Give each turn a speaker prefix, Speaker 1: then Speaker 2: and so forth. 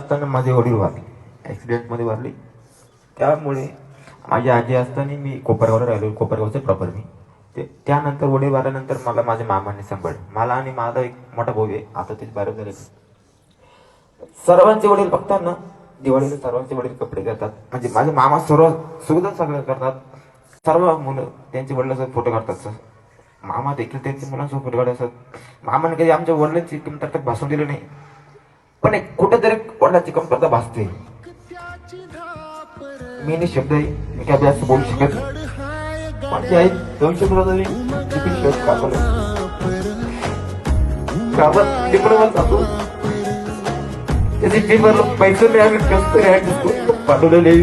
Speaker 1: असताना माझे वडील वारले, ॲक्सिडेंटमध्ये वारले. त्यामुळे माझी आजी असताना मी कोपरगावला राहिलो, कोपरगावचे प्रॉपर मी. त्यानंतर वडील वारल्यानंतर मला माझ्या मामाने सांभाळलं. मला आणि माझा एक मोठा भाऊ आहे, आता ते 12 झाले. सर्वांचे वडील बघतात ना, दिवाळीला सर्वांचे वडील कपडे घेतात. म्हणजे माझे मामा सर्व सुविधा सगळं करतात. सर्व मुलं त्यांचे वडिलांसोबत फोटो काढतात सर. मामा देखील त्यांच्या मुलांसोबत फोटो काढतात. मामाने कधी आमच्या वडिलांची कमतरता भासून दिली नाही, पण एक कुठेतरी वडिलांची कमतरता भासते. मी नाही शब्द आहे, मी काय जास्त बोलू शकत नाही. माझी आई 200 रुपये शर्ट कापलं डिप्लोमा जातो, त्याची फी भरलं, पैसे नाही आम्ही कसं ऍडजस्ट करून पाठवलेले.